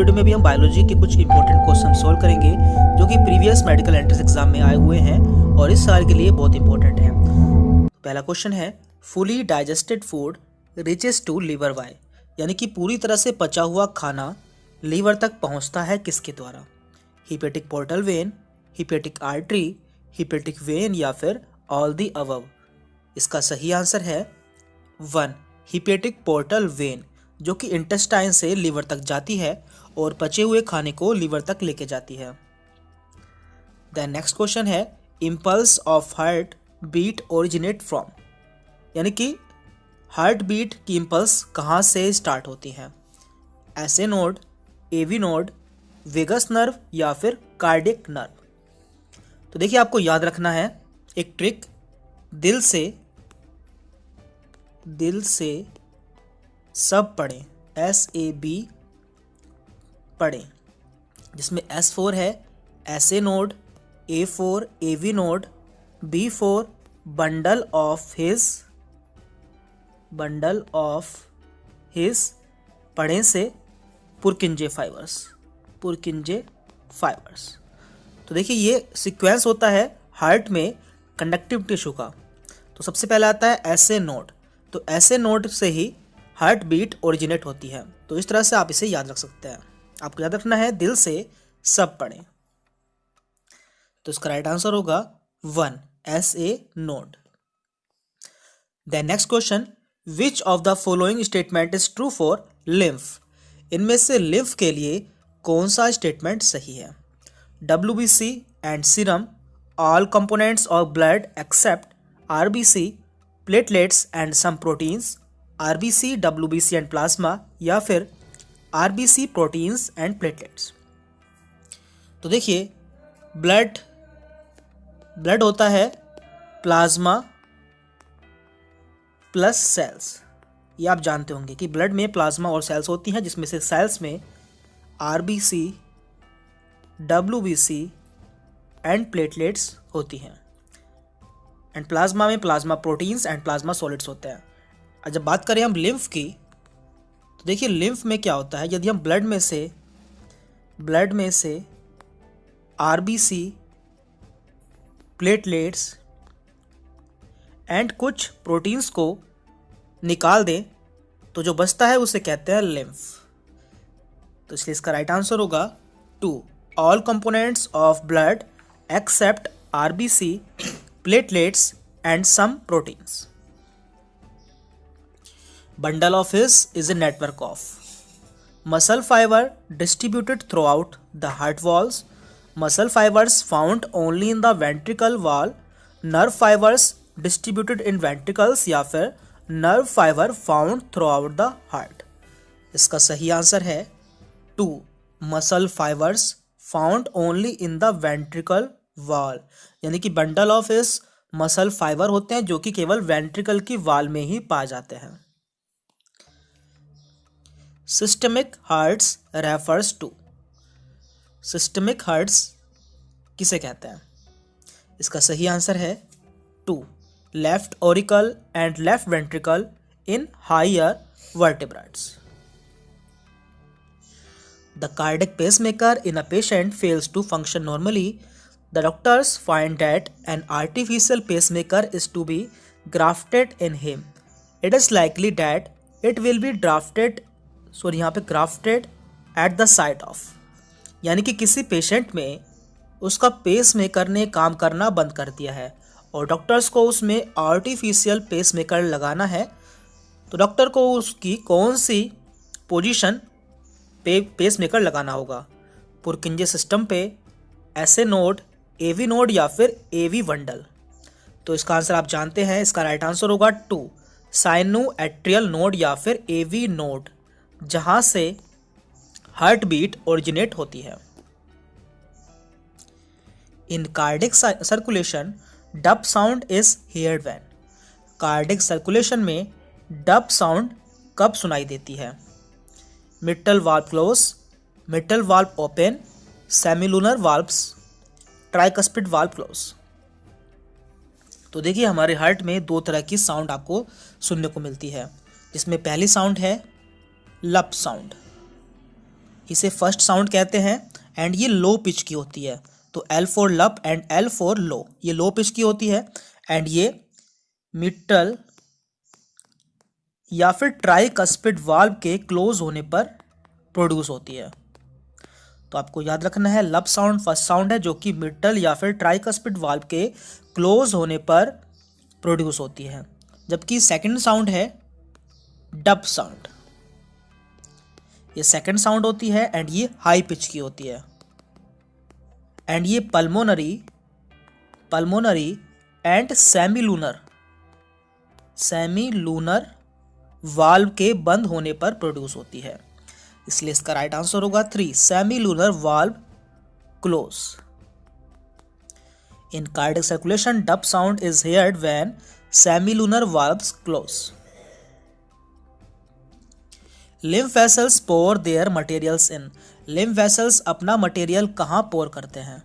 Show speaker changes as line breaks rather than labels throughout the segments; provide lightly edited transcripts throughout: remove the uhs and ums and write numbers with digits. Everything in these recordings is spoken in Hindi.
वीडियो में भी हम बायोलॉजी के कुछ इंपॉर्टेंट क्वेश्चन सॉल्व करेंगे जो कि प्रीवियस मेडिकल एंट्रेंस एग्जाम में आए हुए हैं और इस साल के लिए बहुत इंपॉर्टेंट है। पहला क्वेश्चन है, fully digested food reaches to liver by, यानी कि पूरी तरह से पचा हुआ खाना लीवर तक पहुंचता है किसके द्वारा? Hepatic portal vein, hepatic artery, hepatic when या फिर ऑल दी अबव। इसका सही आंसर है 1, हिपेटिक पोर्टल वेन, जो कि इंटेस्टाइन से लीवर तक जाती है और पचे हुए खाने को लीवर तक लेके जाती है। देन नेक्स्ट क्वेश्चन है, impulse of heart beat originate from, यानी कि हार्ट बीट की इम्पल्स कहाँ से स्टार्ट होती है? SA node, AV node, vagus nerve या फिर कार्डियक नर्व। तो देखिए, आपको याद रखना है एक ट्रिक, दिल से सब पढ़ें, SAB पढ़ें, जिसमें S4 है SA node, A4 AV node, B4 bundle of his पढ़ें से पुरकिंजे फाइबर्स। तो देखिए, ये सीक्वेंस होता है हार्ट में कंडक्टिव टिश्यू का। तो सबसे पहले आता है एसए नोड, तो एसए नोड से ही हार्ट बीट ओरिजिनेट होती है। तो इस तरह से आप इसे याद रख सकते हैं। आपको याद रखना है दिल से सब पढ़ें। तो इसका राइट आंसर होगा 1, SA node. Then next question, which of the following statement is true for lymph? इनमें से लिम्फ के लिए कौन सा स्टेटमेंट सही है? WBC and serum, all components of blood except RBC, platelets and some proteins, RBC, WBC and plasma या फिर RBC प्रोटीन्स एंड प्लेटलेट्स। तो देखिए, ब्लड होता है प्लाज्मा प्लस सेल्स। ये आप जानते होंगे कि ब्लड में प्लाज्मा और सेल्स होती हैं, जिसमें से सेल्स में RBC, WBC एंड प्लेटलेट्स होती हैं, एंड प्लाज्मा में plasma proteins and plasma solids होते हैं। और जब बात करें हम लिम्फ की, तो देखिए लिम्फ में क्या होता है, यदि हम ब्लड में से RBC, प्लेटलेट्स एंड कुछ प्रोटीन्स को निकाल दें तो जो बचता है उसे कहते हैं लिम्फ। तो इसलिए इसका राइट आंसर होगा 2, all components of blood except RBC, platelets and some proteins. Bundle of His is a network of muscle fiber distributed throughout the heart walls, muscle fibers found only in the ventricle wall, nerve fibers distributed in ventricles या फिर nerve fiber found throughout the heart। इसका सही आंसर है 2, muscle fibers found only in the ventricle wall, यानी कि bundle of His muscle fiber होते हैं जो कि केवल ventricle की वाल में ही पाए जाते हैं। Systemic hearts refers to, systemic hearts किसे कहते हैं? इसका सही आंसर है 2, left auricle and left ventricle in higher vertebrates. The cardiac pacemaker in a patient fails to function normally, the doctors find that an artificial pacemaker is to be grafted in him, it is likely that it will be यहाँ पे grafted at the site of, यानी कि किसी पेशेंट में उसका पेस मेकर ने काम करना बंद कर दिया है और डॉक्टर्स को उसमें आर्टिफिशियल पेस मेकर लगाना है। तो डॉक्टर को उसकी कौन सी पोजीशन पे पेस मेकर लगाना होगा? पुरकिंजे सिस्टम पे, एसए नोड, एवी नोड या फिर एवी बंडल। तो इसका आंसर आप जानते हैं, इसका राइट आंसर होगा 2, साइनो एट्रियल नोड या फिर एवी नोड, जहां से हार्ट बीट ओरिजिनेट होती है। In cardiac circulation dub sound is heard when, cardiac circulation में डब साउंड कब सुनाई देती है? Mitral valve close, mitral valve open, semilunar valves, tricuspid valve close. तो देखिए, हमारे हार्ट में 2 तरह की साउंड आपको सुनने को मिलती है, जिसमें पहली साउंड है लब साउंड। इसे फर्स्ट साउंड कहते हैं एंड ये लो पिच की होती है। तो L फॉर लप एंड L फॉर लो, ये लो पिच की होती है एंड ये मिटल या फिर ट्राइकस्पिड वाल्व के क्लोज होने पर प्रोड्यूस होती है। तो आपको याद रखना है लब साउंड फर्स्ट साउंड है जो कि मिटल या फिर ट्राइकस्पिड वाल्व के क्लोज होने पर प्रोड्यूस होती है, जबकि सेकंड साउंड है डब साउंड। ये सेकंड साउंड होती है एंड ये हाई पिच की होती है एंड ये pulmonary and semi lunar valve के बंद होने पर प्रोड्यूस होती है। इसलिए इसका राइट आंसर होगा 3, semi lunar valve close. In cardiac circulation dub sound is heard when semi lunar valves close. Lymph vessels pour their materials in, lymph vessels अपना मटेरियल कहां पोर करते हैं?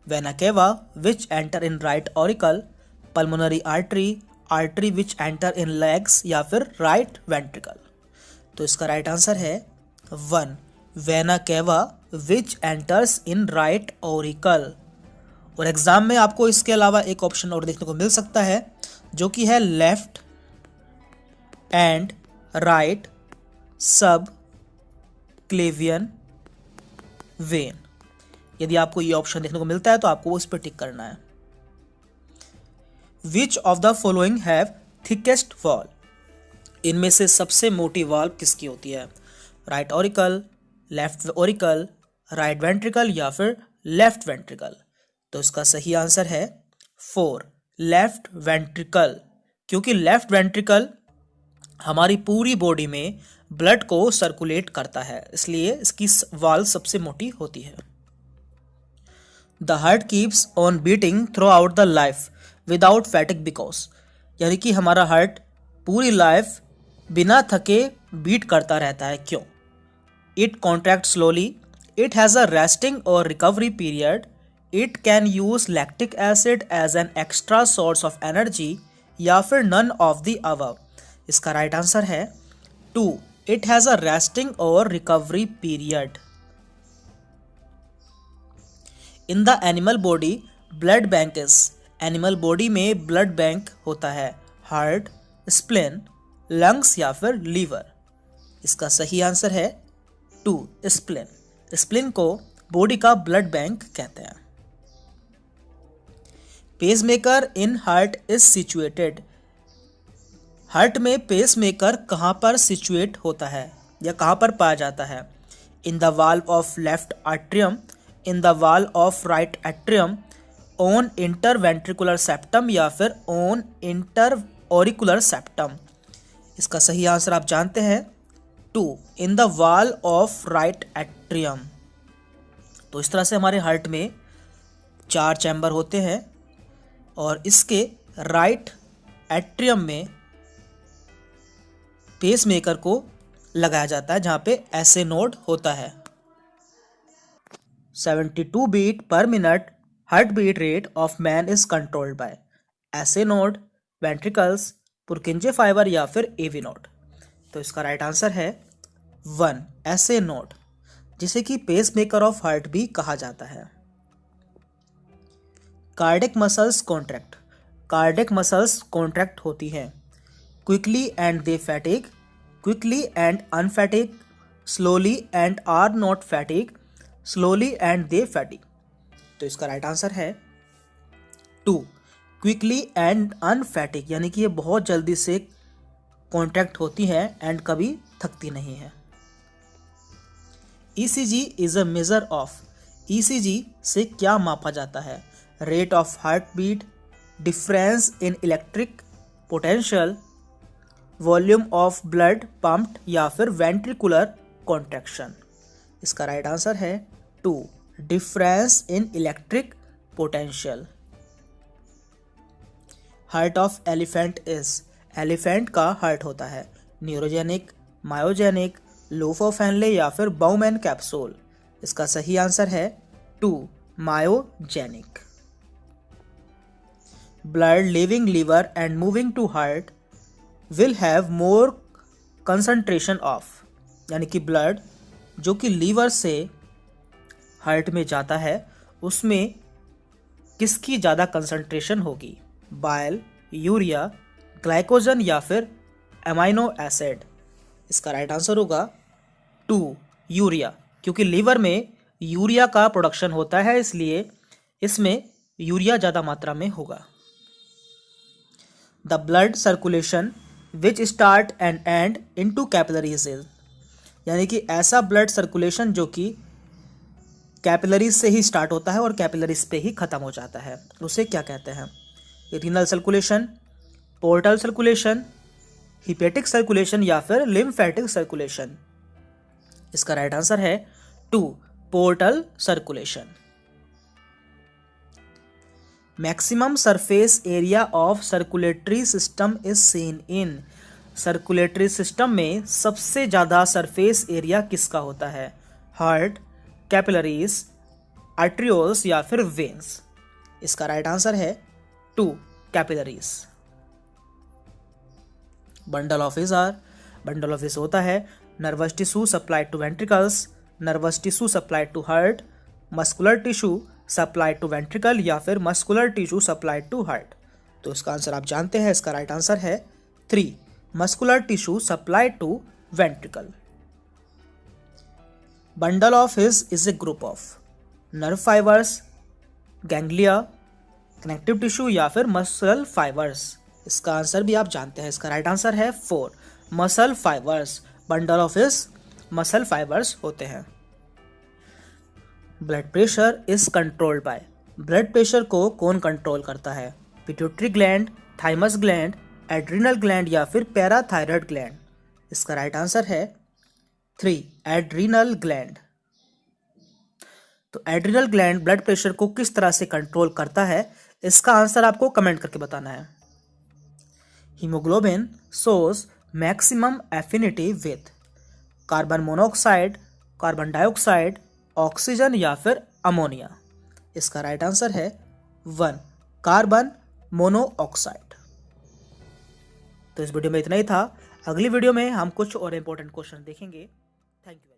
Vena cava which enter in right auricle, pulmonary artery which enter in legs या फिर राइट वेंट्रिकल। तो इसका राइट आंसर है 1, vena cava which enters in right auricle. और एग्जाम में आपको इसके अलावा एक ऑप्शन और देखने को मिल सकता है जो कि है लेफ्ट एंड राइट सब क्लेवियन वेन। यदि आपको ये ऑप्शन देखने को मिलता है तो आपको उस पर टिक करना है। Which of the following have thickest wall, इनमें से सबसे मोटी वाल्व किसकी होती है? Right auricle, left auricle, right ventricle या फिर लेफ्ट वेंट्रिकल। तो इसका सही आंसर है 4, लेफ्ट वेंट्रिकल, क्योंकि लेफ्ट वेंट्रिकल हमारी पूरी बॉडी में ब्लड को सर्कुलेट करता है, इसलिए इसकी वाल्व सबसे मोटी होती है। The heart keeps on beating through out the life without fatigue because, यानी कि हमारा हार्ट पूरी लाइफ बिना थके बीट करता रहता है, क्यों? It contract slowly, it has a resting और recovery period, it can use lactic acid as an extra source of energy या फिर नन ऑफ द अबव। इसका राइट आंसर है 2, इट हैज़ अ रेस्टिंग और recovery period. In the animal body blood bank is, animal body में ब्लड बैंक होता है हार्ट, स्प्लेन, लंग्स या फिर लीवर। इसका सही आंसर है 2, स्प्लेन। स्प्लेन को बॉडी का ब्लड बैंक कहते हैं। Pacemaker in heart is situated, heart में पेसमेकर कहाँ पर सिचुएट होता है या कहाँ पर पाया जाता है? In the valve of left atrium, in the wall of right atrium, on interventricular septum या फिर ऑन इंटर ऑरिकुलर सेप्टम। इसका सही आंसर आप जानते हैं 2, in the wall of right atrium. तो इस तरह से हमारे हार्ट में 4 चैम्बर होते हैं और इसके राइट एट्रियम में पेसमेकर को लगाया जाता है जहां पे ऐसे नोड होता है। 72 beat per minute heart beat rate of man is controlled by SA node, ventricles, Purkinje fibre या फिर एवी नोड। तो इसका राइट आंसर है 1, ऐसे नोड, जिसे कि पेसमेकर ऑफ हार्ट भी कहा जाता है। Cardiac muscles contract, cardiac muscles contract होती हैं quickly and they fatigue, quickly and unfatigue, slowly and are not fatigue, slowly and they fatigue. तो इसका राइट आंसर है 2, क्विकली एंड अनफैटिग, यानी कि ये बहुत जल्दी से कॉन्ट्रैक्ट होती हैं एंड कभी थकती नहीं है। ECG is a measure of, ECG से क्या मापा जाता है? Rate of heart beat, difference in electric potential, volume of blood pumped या फिर वेंट्रिकुलर कॉन्ट्रैक्शन। इसका राइट आंसर है 2, difference in electric potential. Heart of elephant is, elephant का हार्ट होता है न्यूरोजेनिक, मायोजेनिक, लोफो फैनले या फिर बाउमैन कैप्सूल। इसका सही आंसर है 2, myogenic. Blood leaving liver and moving to heart will have more concentration of, यानी कि ब्लड जो कि लीवर से हार्ट में जाता है उसमें किसकी ज़्यादा कंसंट्रेशन होगी, बाइल, यूरिया, ग्लाइकोजन या फिर एमाइनो एसिड। इसका राइट आंसर होगा 2 यूरिया, क्योंकि लीवर में यूरिया का प्रोडक्शन होता है इसलिए इसमें यूरिया ज़्यादा मात्रा में होगा। The blood circulation which start and and into capillaries is, यानी कि ऐसा ब्लड सर्कुलेशन जो कि कैपिलरीज से ही स्टार्ट होता है और कैपिलरीज पे ही खत्म हो जाता है, उसे क्या कहते हैं? Renal circulation, portal circulation, hepatic circulation या फिर लिम्फेटिक सर्कुलेशन। इसका राइट आंसर है 2 portal circulation. Maximum surface area of circulatory system is seen in, circulatory system में सबसे ज़्यादा सरफेस एरिया किसका होता है? हार्ट, कैपिलरीज, आर्ट्रियोल्स या फिर वेन्स। इसका राइट आंसर है 2 capillaries. Bundle of are, bundle of होता है nervous tissue supplied to ventricles, nervous tissue supplied to heart, muscular tissue supplied to ventricle या फिर muscular tissue supplied to heart. तो इसका आंसर आप जानते हैं, इसका राइट आंसर है 3 muscular tissue supplied to ventricle. Bundle of is a group of nerve fibres, ganglia, connective tissue या फिर मसल फाइबर्स। इसका आंसर भी आप जानते हैं, इसका राइट आंसर है 4 muscle fibres. Bundle of muscle fibres होते हैं। Blood pressure is controlled bye, blood pressure को कौन कंट्रोल करता है? Pituitary gland, thymus gland, adrenal gland या फिर पैराथायरॉयड ग्लैंड। इसका राइट आंसर है 3 एड्रिनल ग्लैंड। तो एड्रिनल ग्लैंड ब्लड प्रेशर को किस तरह से कंट्रोल करता है, इसका आंसर आपको कमेंट करके बताना है। Haemoglobin shows maximum affinity with carbon monoxide, carbon dioxide, oxygen या फिर अमोनिया। इसका राइट आंसर है 1 कार्बन मोनोऑक्साइड। तो इस वीडियो में इतना ही था। अगली वीडियो में हम कुछ और इंपॉर्टेंट क्वेश्चन देखेंगे। Thank you.